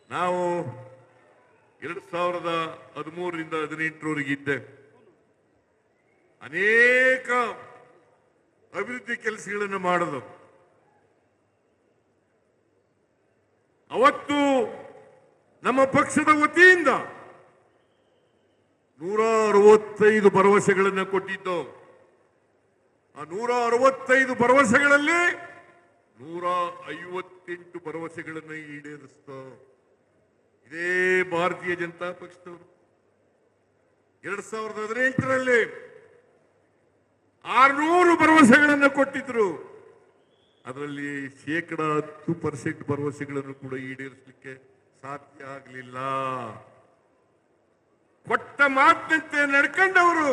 ನಾವು 2013ರಿಂದ 18ರವರೆಗೆ ಇದ್ದೆ. ಅನೇಕ ಅಭಿವೃದ್ಧಿ ಕೆಲಸಗಳನ್ನು ಮಾಡೋದು. ಅವತ್ತು ನಮ್ಮ ಪಕ್ಷದ ವತಿಯಿಂದ 165 ಭರವಸೆಗಳನ್ನು ಕೊಟ್ಟಿದ್ದು. ಆ 165 ಭರವಸೆಗಳಲ್ಲಿ 158 ಭರವಸೆಗಳನ್ನು ಈಡೇರಿಸ್ತು ಇದೇ ಭಾರತೀಯ ಜನತಾ ಪಕ್ಷದವರು. 2018ರಲ್ಲಿ 600 ಭರವಸೆಗಳನ್ನು ಕೊಟ್ಟಿದ್ರು. ಅದರಲ್ಲಿ 10% ಭರವಸೆಗಳನ್ನು ಕೂಡ ಈಡೇರಿಸಲಿಕ್ಕೆ ಸಾಧ್ಯ ಆಗಲಿಲ್ಲ. ಕೊಟ್ಟ ಮಾತಿನಂತೆ ನಡ್ಕೊಂಡವರು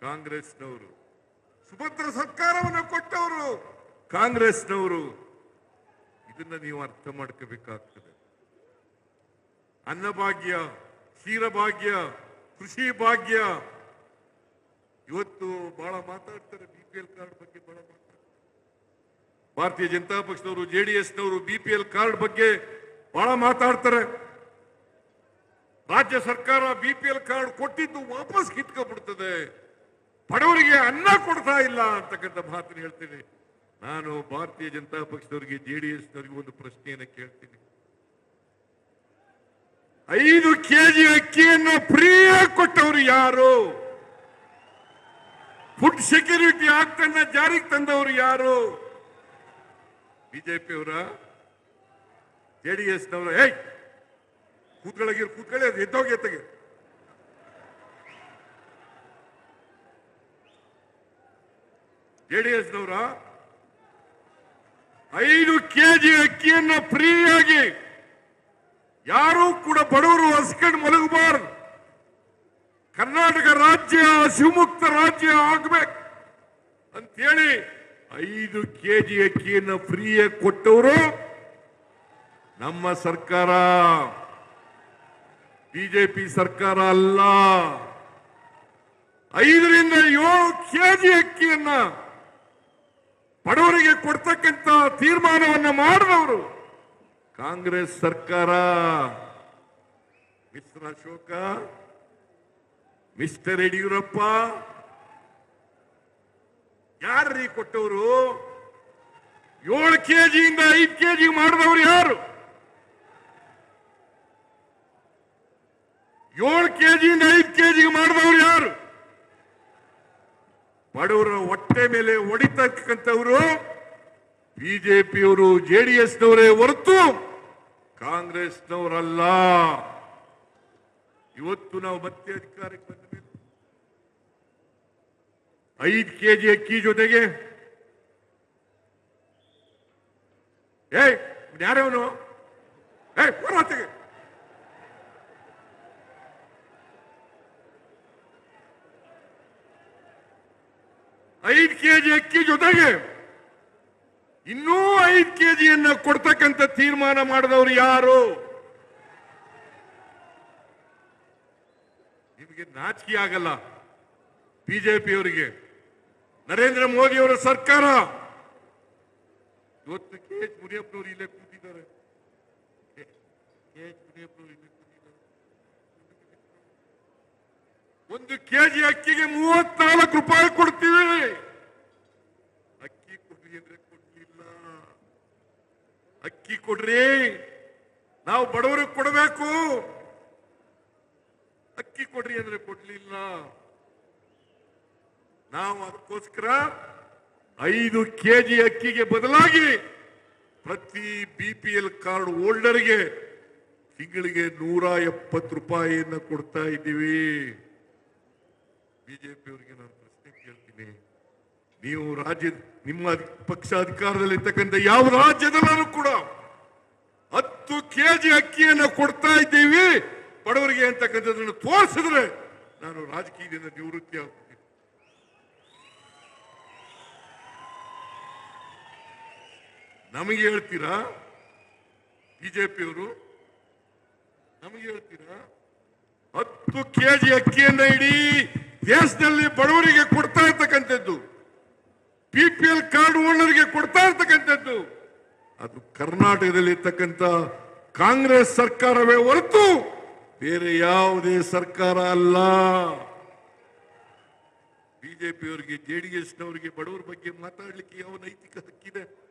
ಕಾಂಗ್ರೆಸ್ನವರು. ಸುಭದ್ರ ಸರ್ಕಾರವನ್ನು ಕೊಟ್ಟವರು ಕಾಂಗ್ರೆಸ್ನವರು. ಇದನ್ನ ನೀವು ಅರ್ಥ ಮಾಡ್ಕೋಬೇಕಾಗ್ತದೆ. ಅನ್ನಭಾಗ್ಯ, ಕ್ಷೀರಭಾಗ್ಯ, ಕೃಷಿ ಭಾಗ್ಯ, ಇವತ್ತು ಬಹಳ ಮಾತಾಡ್ತಾರೆ. ಬಿಪಿಎಲ್ ಕಾರ್ಡ್ ಬಗ್ಗೆ ಬಹಳ ಮಾತಾಡ್ತಾರೆ. ಭಾರತೀಯ ಜನತಾ ಪಕ್ಷದವರು, ಜೆಡಿಎಸ್ನವರು ಬಿಪಿಎಲ್ ಕಾರ್ಡ್ ಬಗ್ಗೆ ಬಹಳ ಮಾತಾಡ್ತಾರೆ. ರಾಜ್ಯ ಸರ್ಕಾರ ಬಿಪಿಎಲ್ ಕಾರ್ಡ್ ಕೊಟ್ಟಿದ್ದು ವಾಪಸ್ ಕಿತ್ಕೊಂಡ್ಬಿಡ್ತದೆ, ಬಡವರಿಗೆ ಅನ್ನ ಕೊಡ್ತಾ ಇಲ್ಲ ಅಂತಕ್ಕಂಥ ಮಾತನ್ನು ಹೇಳ್ತೀನಿ. ನಾನು ಭಾರತೀಯ ಜನತಾ ಪಕ್ಷದವರಿಗೆ, ಜೆಡಿಎಸ್ನವರಿಗೆ ಒಂದು ಪ್ರಶ್ನೆಯನ್ನು ಕೇಳ್ತೀನಿ. 5 ಕೆಜಿ ಅಕ್ಕಿಯನ್ನು ಫ್ರೀಯಾಗಿ ಕೊಟ್ಟವರು ಯಾರು? ಫುಡ್ ಸೆಕ್ಯೂರಿಟಿ ಆಕ್ಟ್ ಅನ್ನ ಜಾರಿಗೆ ತಂದವರು ಯಾರು? ಬಿಜೆಪಿಯವರ, ಜೆಡಿಎಸ್ನವರ? ಕೂತ್ಕೊಳ್ಳಿ, ಅದು ಎದ್ದೋಗಿ ಎತ್ತಗೆ. ಜೆಡಿಎಸ್ನವರ 5 ಕೆಜಿ ಅಕ್ಕಿಯನ್ನು ಫ್ರೀಯಾಗಿ ಯಾರೂ ಕೂಡ ಬಡವರು ಹಸ್ಕೊಂಡು ಮಲಗಬಾರದು. ಕರ್ನಾಟಕ ರಾಜ್ಯ ಶಿವಮುಕ್ತ ರಾಜ್ಯ ಆಗ್ಬೇಕು ಅಂತೇಳಿ 5 ಕೆಜಿ ಅಕ್ಕಿಯನ್ನು ಫ್ರೀಯಾಗಿ ಕೊಟ್ಟವರು ನಮ್ಮ ಸರ್ಕಾರ, ಬಿಜೆಪಿ ಸರ್ಕಾರ ಅಲ್ಲ. 5ರಿಂದ 7 ಕೆಜಿ ಅಕ್ಕಿಯನ್ನ ಬಡವರಿಗೆ ಕೊಡ್ತಕ್ಕಂಥ ತೀರ್ಮಾನವನ್ನು ಮಾಡಿದವರು ಕಾಂಗ್ರೆಸ್ ಸರ್ಕಾರ. ಮಿಸ್ಟರ್ ಅಶೋಕ, ಮಿಸ್ಟರ್ ಯಡಿಯೂರಪ್ಪ, ಯಾರ್ರೀ ಕೊಟ್ಟವರು? 7 ಕೆಜಿಯಿಂದ 5 ಕೆಜಿ ಮಾಡಿದವರು ಯಾರು? 7 ಕೆಜಿಯಿಂದ 5 ಕೆಜಿಗೆ ಮಾಡಿದವರು ಯಾರು? ಬಡವರ ಹೊಟ್ಟೆ ಮೇಲೆ ಹೊಡಿತಕ್ಕಂಥವರು ಬಿಜೆಪಿಯವರು, ಜೆಡಿಎಸ್ನವರೇ ಹೊರತು ಕಾಂಗ್ರೆಸ್ನವರಲ್ಲ. ಇವತ್ತು ನಾವು ಮತ್ತೆ ಅಧಿಕಾರಕ್ಕೆ ಬಂದ ಮೇಲೆ 5 ಕೆಜಿ ಅಕ್ಕಿ ಜೊತೆಗೆ ಯಾರವನು ಹೋರಾಟಗೆ 5 ಕೆಜಿ ಅಕ್ಕಿ ಜೊತೆಗೆ ಇನ್ನೂ 5 ಕೆಜಿಯನ್ನು ಕೊಡ್ತಕ್ಕಂಥ ತೀರ್ಮಾನ ಮಾಡಿದವರು ಯಾರು? ನಿಮಗೆ ನಾಚಿಕೆ ಆಗಲ್ಲ? ಬಿಜೆಪಿಯವರಿಗೆ, ನರೇಂದ್ರ ಮೋದಿ ಅವರ ಸರ್ಕಾರ. ಇವತ್ತು KH ಮುನಿಯಪ್ಪನವರು ಇಲ್ಲೇ ಕೂತಿದ್ದಾರೆ. ಒಂದು ಕೆಜಿ ಅಕ್ಕಿಗೆ 34 ರೂಪಾಯಿ ಕೊಡ್ತೀವಿ. ಅಕ್ಕಿ ಕೊಡ್ರಿ ಅಂದ್ರೆ ಕೊಡ್ಲಿಲ್ಲ. ಅಕ್ಕಿ ಕೊಡ್ರಿ, ನಾವು ಬಡವರಿಗೆ ಕೊಡಬೇಕು. ಅಕ್ಕಿ ಕೊಡ್ರಿ ಅಂದ್ರೆ ಕೊಡ್ಲಿಲ್ಲ. ನಾವು ಅದಕ್ಕೋಸ್ಕರ 5 ಕೆಜಿ ಅಕ್ಕಿಗೆ ಬದಲಾಗಿ ಪ್ರತಿ ಬಿಪಿಎಲ್ ಕಾರ್ಡ್ ಹೋಲ್ಡರ್ಗೆ ತಿಂಗಳಿಗೆ 170 ರೂಪಾಯಿಯನ್ನು ಕೊಡ್ತಾ ಇದ್ದೀವಿ. ಬಿಜೆಪಿಯವರಿಗೆ ನಾನು ಪ್ರಶ್ನೆ ಕೇಳ್ತೀನಿ, ನೀವು ನಿಮ್ಮ ಪಕ್ಷ ಅಧಿಕಾರದಲ್ಲಿರ್ತಕ್ಕಂಥ ಯಾವ ರಾಜ್ಯದಲ್ಲೂ ಕೂಡ 10 ಕೆಜಿ ಅಕ್ಕಿಯನ್ನು ಕೊಡ್ತಾ ಇದ್ದೀವಿ ಬಡವರಿಗೆ ಅಂತಕ್ಕಂಥದ್ದನ್ನು ತೋರಿಸಿದ್ರೆ ನಾನು ರಾಜಕೀಯದಿಂದ ನಿವೃತ್ತಿ ಆಗ್ತೀನಿ. ನಮಗೆ ಹೇಳ್ತೀರಾ ಬಿಜೆಪಿಯವರು? ನಮಗೆ ಹೇಳ್ತೀರಾ 10 ಕೆಜಿ ಅಕ್ಕಿಯನ್ನ ಇಡೀ ದೇಶದಲ್ಲಿ ಬಡವರಿಗೆ ಕೊಡ್ತಾ ಇರ್ತಕ್ಕಂಥದ್ದು, ಬಿಪಿಎಲ್ ಕಾರ್ಡ್ ಓನರ್ಗೆ ಕೊಡ್ತಾ ಇರ್ತಕ್ಕಂಥದ್ದು, ಅದು ಕರ್ನಾಟಕದಲ್ಲಿ ಇರ್ತಕ್ಕಂಥ ಕಾಂಗ್ರೆಸ್ ಸರ್ಕಾರವೇ ಹೊರತು ಬೇರೆ ಯಾವುದೇ ಸರ್ಕಾರ ಅಲ್ಲ. ಬಿಜೆಪಿಯವರಿಗೆ, ಜೆಡಿಎಸ್ನವರಿಗೆ ಬಡವರ ಬಗ್ಗೆ ಮಾತಾಡಲಿಕ್ಕೆ ಯಾವ ನೈತಿಕ ಹಕ್ಕಿದೆ?